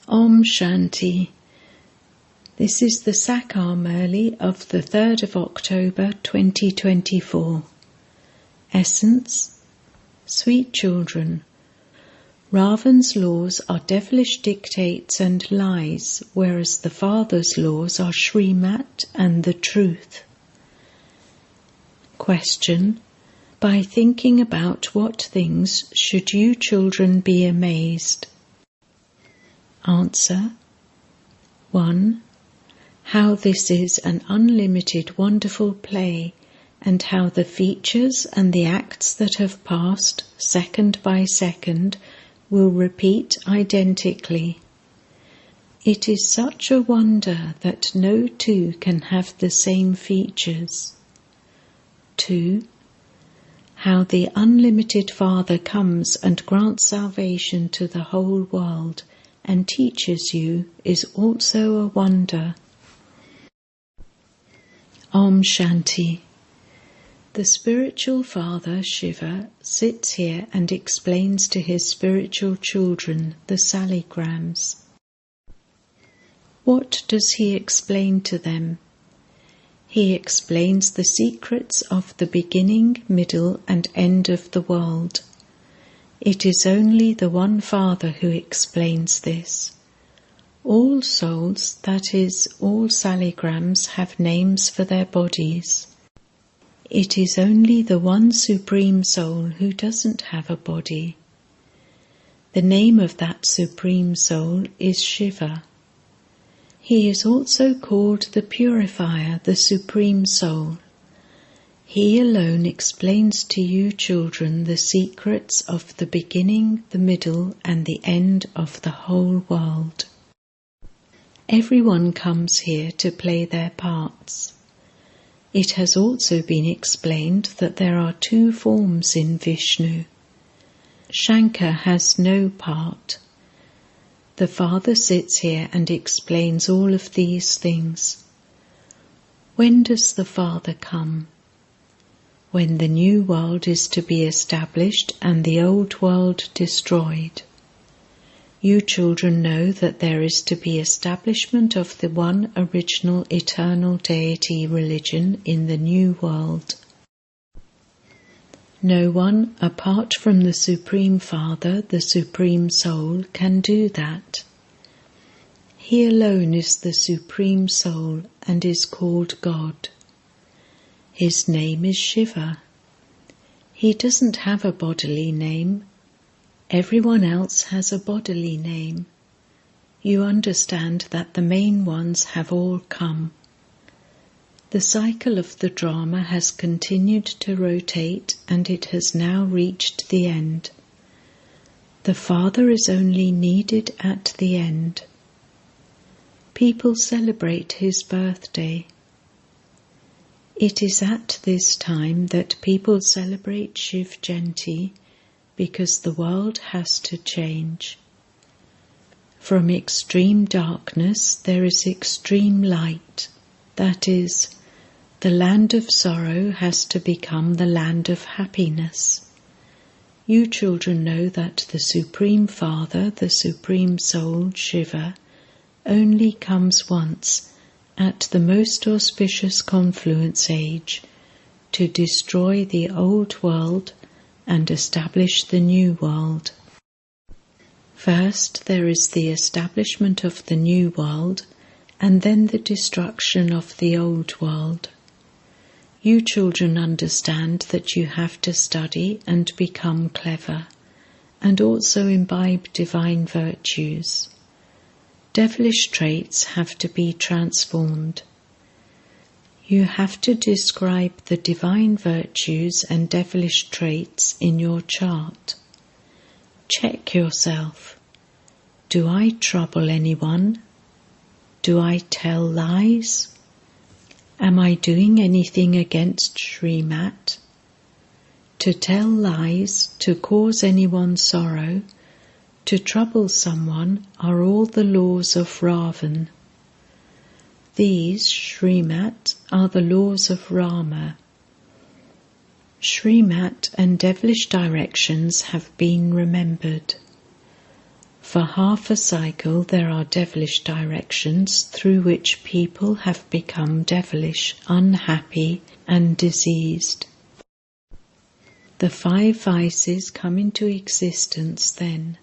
Om Shanti. This is the Sakar Murli of the 3rd of October 2024. Essence: Sweet children, Ravan's laws are devilish dictates and lies, whereas the Father's laws are Shrimat and the truth. Question: by thinking about what things should you children be amazed? Answer: 1. How this is an unlimited wonderful play, and how the features and the acts that have passed, second by second, will repeat identically. It is such a wonder that no two can have the same features. 2. How the unlimited Father comes and grants salvation to the whole world and teaches you is also a wonder. Om Shanti. The spiritual father, Shiva, sits here and explains to his spiritual children the saligrams. What does he explain to them? He explains the secrets of the beginning, middle, and end of the world. It is only the one Father who explains this. All souls, that is, all saligrams, have names for their bodies. It is only the one Supreme Soul who doesn't have a body. The name of that Supreme Soul is Shiva. He is also called the Purifier, the Supreme Soul. He alone explains to you children the secrets of the beginning, the middle, and the end of the whole world. Everyone comes here to play their parts. It has also been explained that there are two forms in Vishnu. Shankar has no part. The Father sits here and explains all of these things. When does the Father come? When the new world is to be established and the old world destroyed. You children know that there is to be establishment of the one original eternal deity religion in the new world. No one, apart from the Supreme Father, the Supreme Soul, can do that. He alone is the Supreme Soul and is called God. His name is Shiva. He doesn't have a bodily name. Everyone else has a bodily name. You understand that the main ones have all come. The cycle of the drama has continued to rotate and it has now reached the end. The Father is only needed at the end. People celebrate his birthday. It is at this time that people celebrate Shiv Jayanti because the world has to change. From extreme darkness there is extreme light. That is, the land of sorrow has to become the land of happiness. You children know that the Supreme Father, the Supreme Soul, Shiva, only comes once at the most auspicious confluence age to destroy the old world and establish the new world. First there is the establishment of the new world and then the destruction of the old world. You children understand that you have to study and become clever and also imbibe divine virtues. Devilish traits have to be transformed. You have to describe the divine virtues and devilish traits in your chart. Check yourself. Do I trouble anyone? Do I tell lies? Am I doing anything against Shrimat? To tell lies, to cause anyone sorrow, to trouble someone are all the laws of Ravan. These, Shrimat, are the laws of Rama. Shrimat and devilish directions have been remembered. For half a cycle there are devilish directions through which people have become devilish, unhappy and diseased. The 5 vices come into existence then.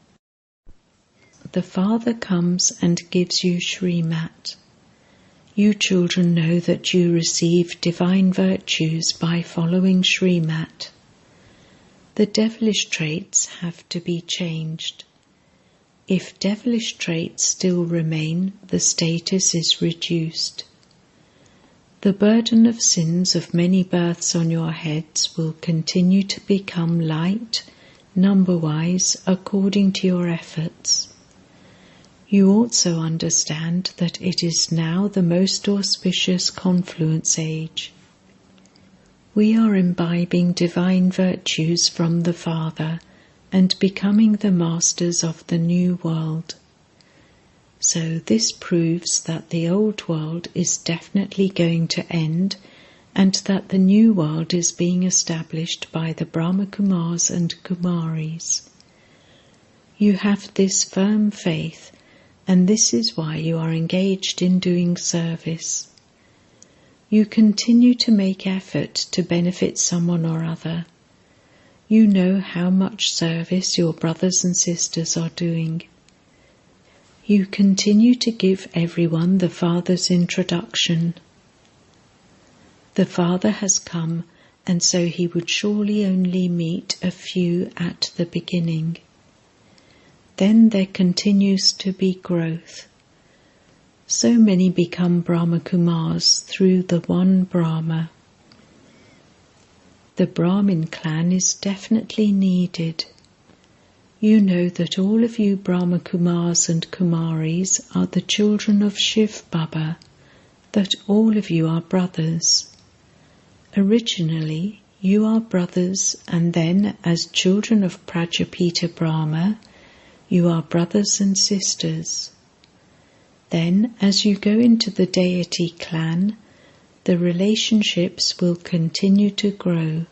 The Father comes and gives you Srimat. You children know that you receive divine virtues by following Srimat. The devilish traits have to be changed. If devilish traits still remain, the status is reduced. The burden of sins of many births on your heads will continue to become light, number-wise, according to your efforts. You also understand that it is now the most auspicious confluence age. We are imbibing divine virtues from the Father and becoming the masters of the new world. So this proves that the old world is definitely going to end and that the new world is being established by the Brahma Kumaris and Kumaris. You have this firm faith, and this is why you are engaged in doing service. You continue to make effort to benefit someone or other. You know how much service your brothers and sisters are doing. You continue to give everyone the Father's introduction. The Father has come, and so he would surely only meet a few at the beginning. Then there continues to be growth. So many become Brahma Kumaris through the one Brahma. The Brahmin clan is definitely needed. You know that all of you Brahma Kumaris and Kumaris are the children of shivbaba, that all of you are brothers. Originally, you are brothers, and then, as children of Prajapita Brahma, you are brothers and sisters. Then, as you go into the deity clan, the relationships will continue to grow.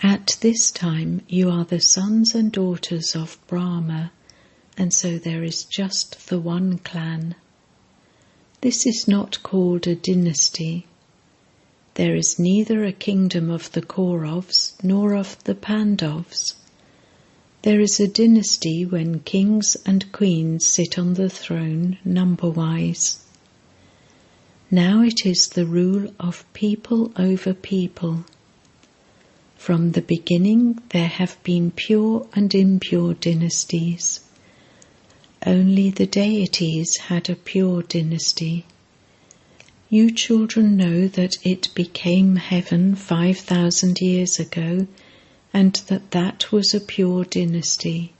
At this time, you are the sons and daughters of Brahma, and so there is just the one clan. This is not called a dynasty. There is neither a kingdom of the Kauravas nor of the Pandavas. There is a dynasty when kings and queens sit on the throne number-wise. Now it is the rule of people over people. From the beginning there have been pure and impure dynasties. Only the deities had a pure dynasty. You children know that it became heaven 5,000 years ago, and that was a pure dynasty.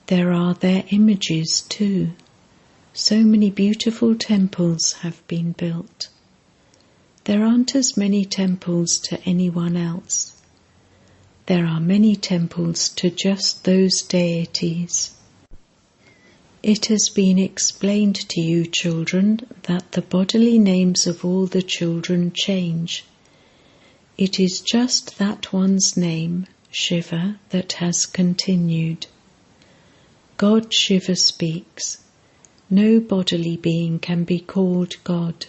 There are their images too. So many beautiful temples have been built. There aren't as many temples to anyone else. There are many temples to just those deities. It has been explained to you, children, that the bodily names of all the children change. It is just that one's name, Shiva, that has continued. God Shiva speaks. No bodily being can be called God.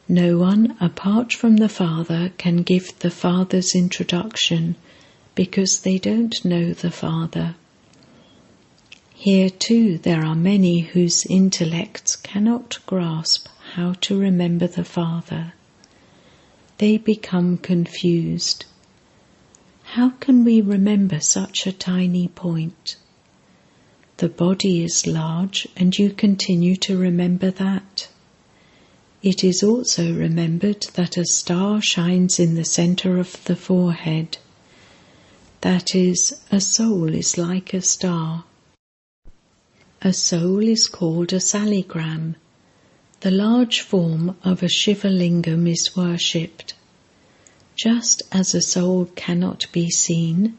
No one, apart from the Father, can give the Father's introduction, because they don't know the Father. Here too there are many whose intellects cannot grasp how to remember the Father. They become confused. How can we remember such a tiny point? The body is large, and you continue to remember that. It is also remembered that a star shines in the center of the forehead. That is, a soul is like a star. A soul is called a saligram. The large form of a Shiva lingam is worshipped. Just as a soul cannot be seen,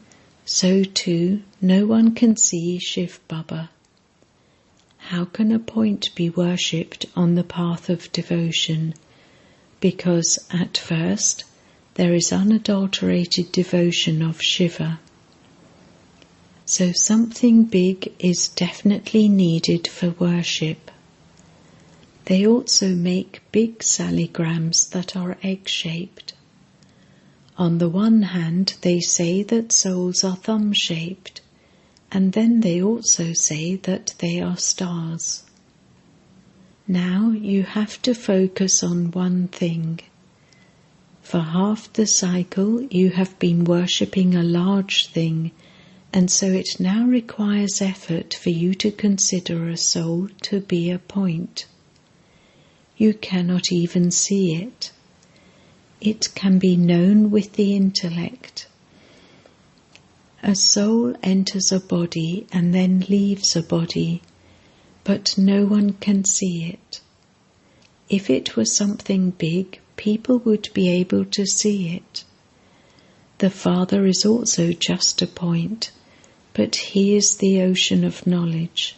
so too no one can see shivbaba. How can a point be worshipped on the path of devotion? Because at first there is unadulterated devotion of Shiva. So something big is definitely needed for worship. They also make big saligrams that are egg-shaped. On the one hand, they say that souls are thumb-shaped, and then they also say that they are stars. Now you have to focus on one thing. For half the cycle you have been worshipping a large thing, and so it now requires effort for you to consider a soul to be a point. You cannot even see it. It can be known with the intellect. A soul enters a body and then leaves a body, but no one can see it. If it was something big, people would be able to see it. The Father is also just a point, but he is the ocean of knowledge.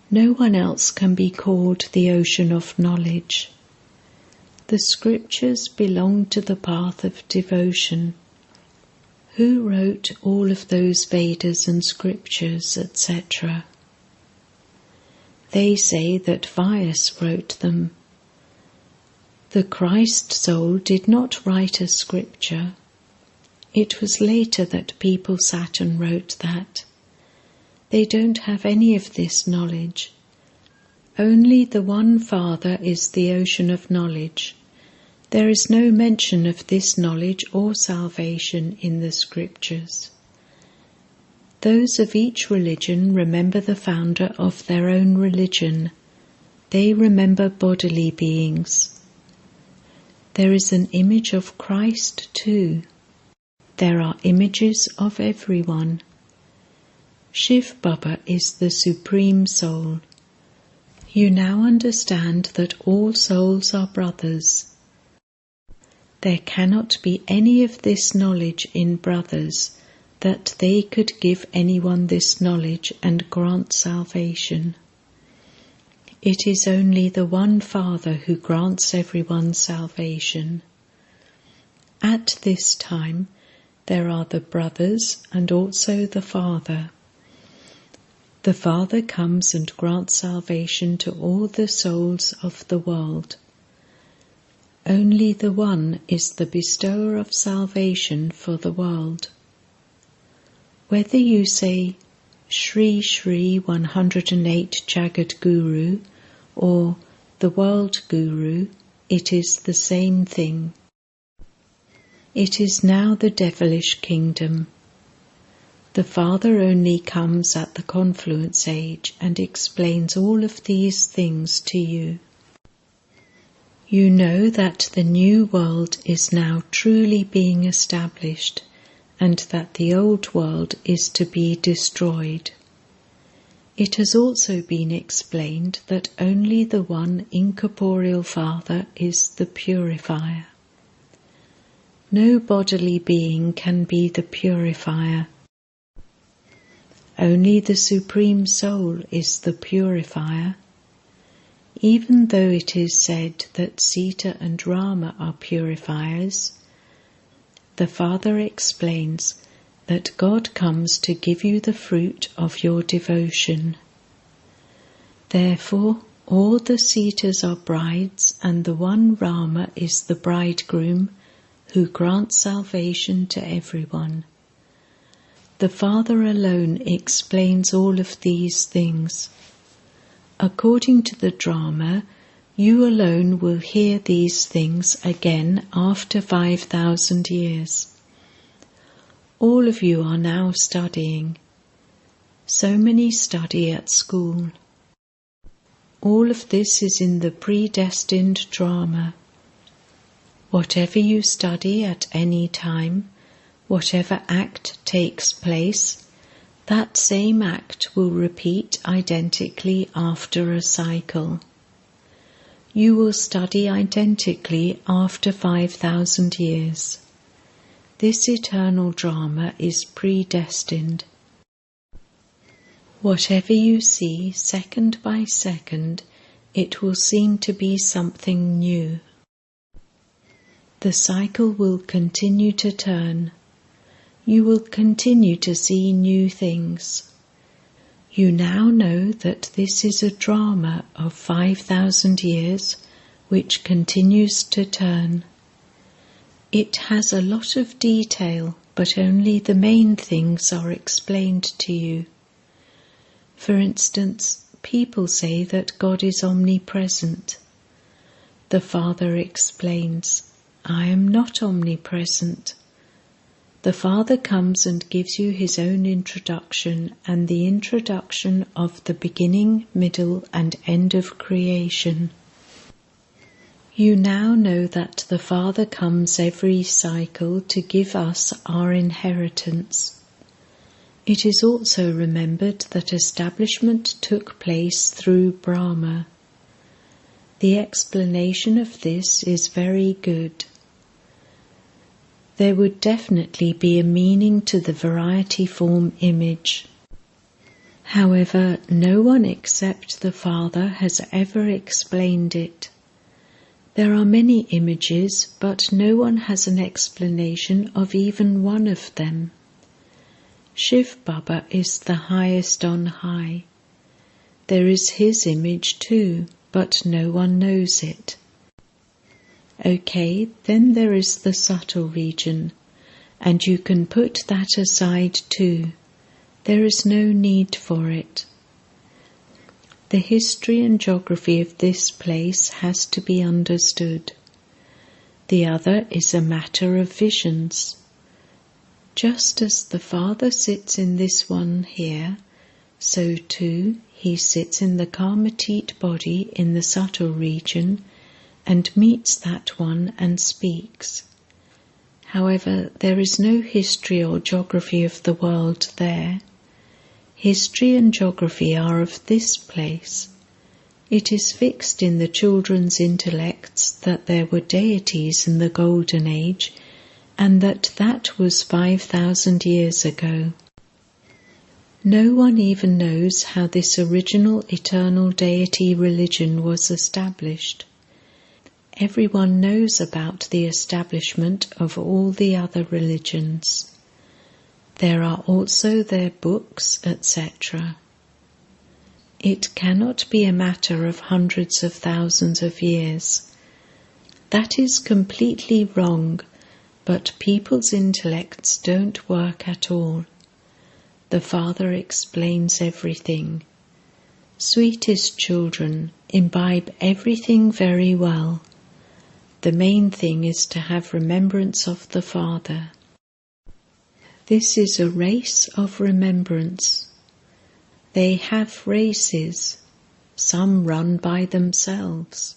No one else can be called the ocean of knowledge. The scriptures belong to the path of devotion. Who wrote all of those Vedas and scriptures, etc.? They say that Vyas wrote them. The Christ soul did not write a scripture. It was later that people sat and wrote that. They don't have any of this knowledge. Only the one Father is the ocean of knowledge. There is no mention of this knowledge or salvation in the scriptures. Those of each religion remember the founder of their own religion. They remember bodily beings. There is an image of Christ too. There are images of everyone. Shivbaba is the Supreme Soul. You now understand that all souls are brothers. There cannot be any of this knowledge in brothers, that they could give anyone this knowledge and grant salvation. It is only the one Father who grants everyone salvation. At this time, there are the brothers and also the Father. The Father comes and grants salvation to all the souls of the world. Only the One is the bestower of salvation for the world. Whether you say Shri Shri 108 Jagat Guru or the World Guru, it is the same thing. It is now the devilish kingdom. The Father only comes at the confluence age and explains all of these things to you. You know that the new world is now truly being established and that the old world is to be destroyed. It has also been explained that only the one incorporeal Father is the purifier. No bodily being can be the purifier. Only the Supreme Soul is the purifier. Even though it is said that Sita and Rama are purifiers, the Father explains that God comes to give you the fruit of your devotion. Therefore, all the Sitas are brides and the one Rama is the bridegroom who grants salvation to everyone. The Father alone explains all of these things. According to the drama, you alone will hear these things again after 5,000 years. All of you are now studying. So many study at school. All of this is in the predestined drama. Whatever you study at any time, whatever act takes place, that same act will repeat identically after a cycle. You will study identically after 5,000 years. This eternal drama is predestined. Whatever you see second by second, it will seem to be something new. The cycle will continue to turn. you will continue to see new things. You now know that this is a drama of 5,000 years which continues to turn. It has a lot of detail, but only the main things are explained to you. For instance, people say that God is omnipresent. The Father explains, I am not omnipresent. The Father comes and gives you his own introduction and the introduction of the beginning, middle, and end of creation. You now know that the Father comes every cycle to give us our inheritance. It is also remembered that establishment took place through Brahma. The explanation of this is very good. There would definitely be a meaning to the variety form image. However, no one except the Father has ever explained it. There are many images, but no one has an explanation of even one of them. Shivbaba is the highest on high. There is his image too, but no one knows it. Okay, then there is the subtle region, and you can put that aside too. There is no need for it. The history and geography of this place has to be understood. The other is a matter of visions. Just as the Father sits in this one here, so too he sits in the Karmatit body in the subtle region and meets that one and speaks. However, there is no history or geography of the world there. History and geography are of this place. It is fixed in the children's intellects that there were deities in the Golden Age and that was 5,000 years ago. No one even knows how this original eternal deity religion was established. Everyone knows about the establishment of all the other religions. There are also their books, etc. It cannot be a matter of hundreds of thousands of years. That is completely wrong, but people's intellects don't work at all. The Father explains everything. Sweetest children, imbibe everything very well. The main thing is to have remembrance of the Father. This is a race of remembrance. They have races. Some run by themselves.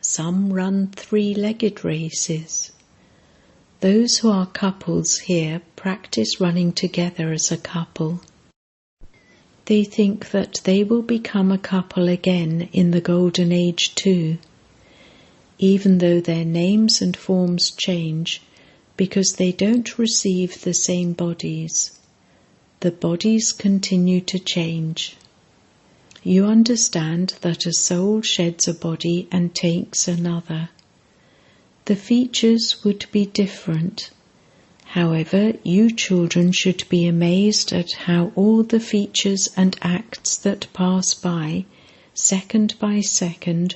Some run three-legged races. Those who are couples here practice running together as a couple. They think that they will become a couple again in the Golden Age too, even though their names and forms change, because they don't receive the same bodies. The bodies continue to change. You understand that a soul sheds a body and takes another. The features would be different. However, you children should be amazed at how all the features and acts that pass by, second by second,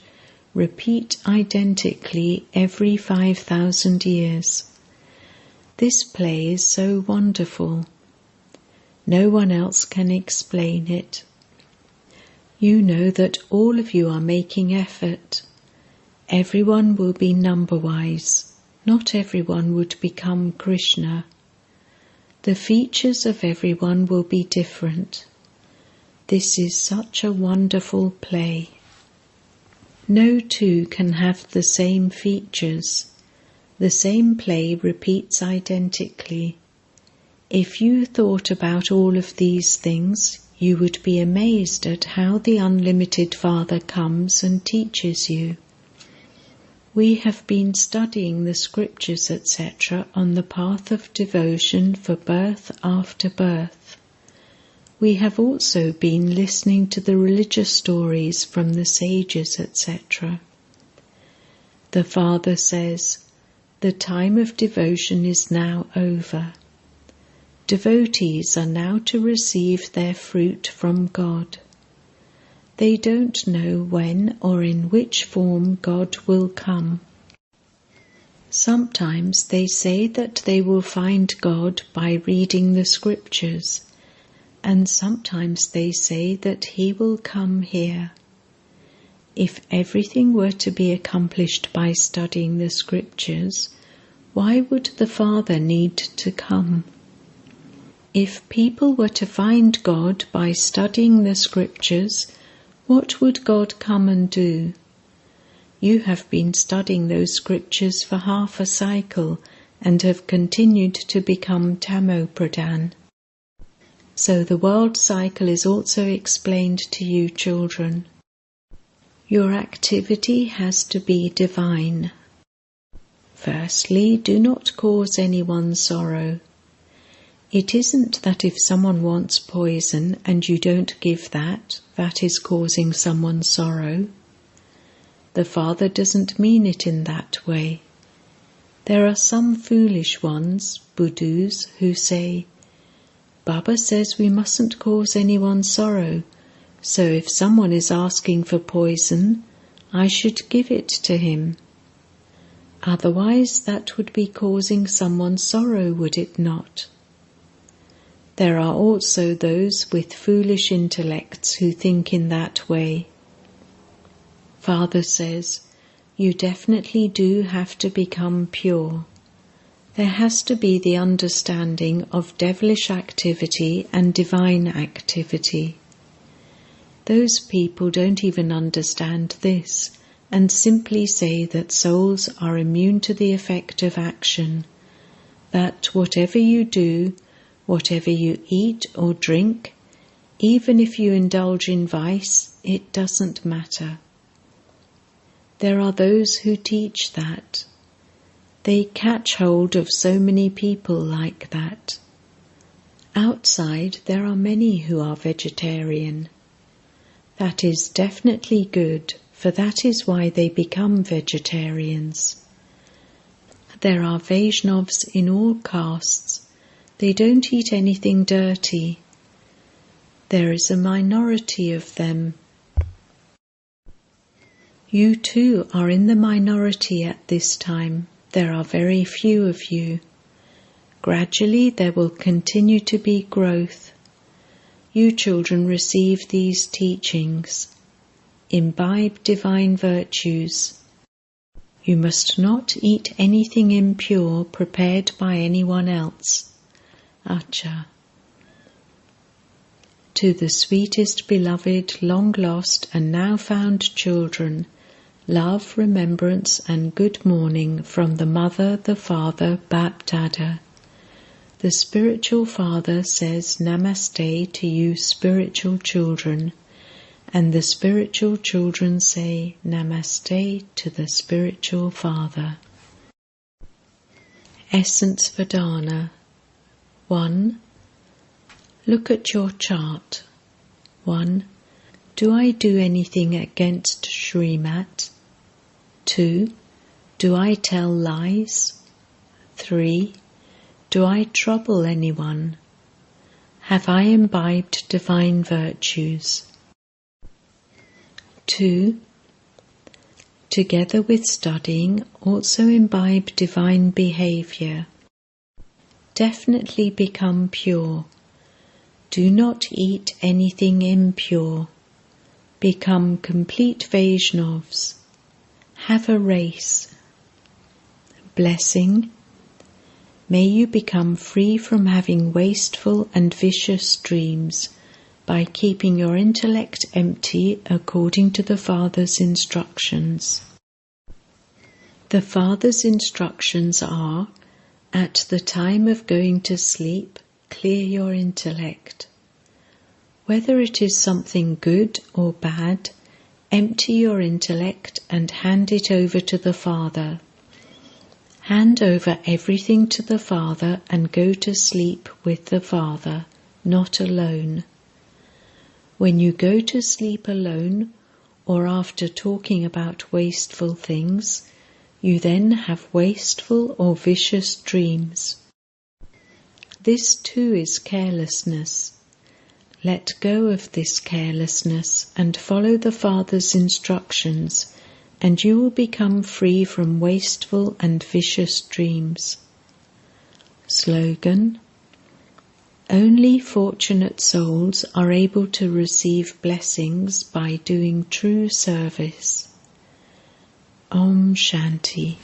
repeat identically every 5,000 years. This play is so wonderful. No one else can explain it. You know that all of you are making effort. Everyone will be number-wise. Not everyone would become Krishna. The features of everyone will be different. This is such a wonderful play. No two can have the same features. The same play repeats identically. If you thought about all of these things, you would be amazed at how the unlimited Father comes and teaches you. We have been studying the scriptures, etc., on the path of devotion for birth after birth. We have also been listening to the religious stories from the sages, etc. The Father says, "The time of devotion is now over. Devotees are now to receive their fruit from God. They don't know when or in which form God will come. Sometimes they say that they will find God by reading the scriptures, and sometimes they say that He will come here. If everything were to be accomplished by studying the scriptures, why would the Father need to come? If people were to find God by studying the scriptures, what would God come and do? You have been studying those scriptures for half a cycle and have continued to become Tamo-pradhan. So the world cycle is also explained to you, children. Your activity has to be divine. Firstly, do not cause anyone sorrow. It isn't that if someone wants poison and you don't give that, that is causing someone sorrow. The Father doesn't mean it in that way. There are some foolish ones, Budus, who say, Baba says we mustn't cause anyone sorrow, so if someone is asking for poison, I should give it to him. Otherwise that would be causing someone sorrow, would it not? There are also those with foolish intellects who think in that way. Father says, you definitely do have to become pure. There has to be the understanding of devilish activity and divine activity. Those people don't even understand this and simply say that souls are immune to the effect of action, that whatever you do, whatever you eat or drink, even if you indulge in vice, it doesn't matter. There are those who teach that. They catch hold of so many people like that. Outside there are many who are vegetarian. That is definitely good, for that is why they become vegetarians. There are Vaishnavas in all castes. They don't eat anything dirty. There is a minority of them. You too are in the minority at this time. There are very few of you. Gradually there will continue to be growth. You children receive these teachings. Imbibe divine virtues. You must not eat anything impure prepared by anyone else. Acha. To the sweetest beloved, long lost and now found children, love, remembrance and good morning from the Mother, the Father, BapDada. The spiritual Father says Namaste to you spiritual children, and the spiritual children say Namaste to the spiritual Father. Essence Vedana. 1. Look at your chart. 1. Do I do anything against Srimat? 2. Do I tell lies? 3. Do I trouble anyone? Have I imbibed divine virtues? 2. Together with studying, also imbibe divine behavior. Definitely become pure. Do not eat anything impure. Become complete Vaishnavas. Have a race. Blessing. May you become free from having wasteful and vicious dreams by keeping your intellect empty according to the Father's instructions. The Father's instructions are, at the time of going to sleep, clear your intellect. Whether it is something good or bad, empty your intellect and hand it over to the Father. Hand over everything to the Father and go to sleep with the Father, not alone. When you go to sleep alone, or after talking about wasteful things, you then have wasteful or vicious dreams. This too is carelessness. Let go of this carelessness and follow the Father's instructions, and you will become free from wasteful and vicious dreams. Slogan: only fortunate souls are able to receive blessings by doing true service. Om Shanti.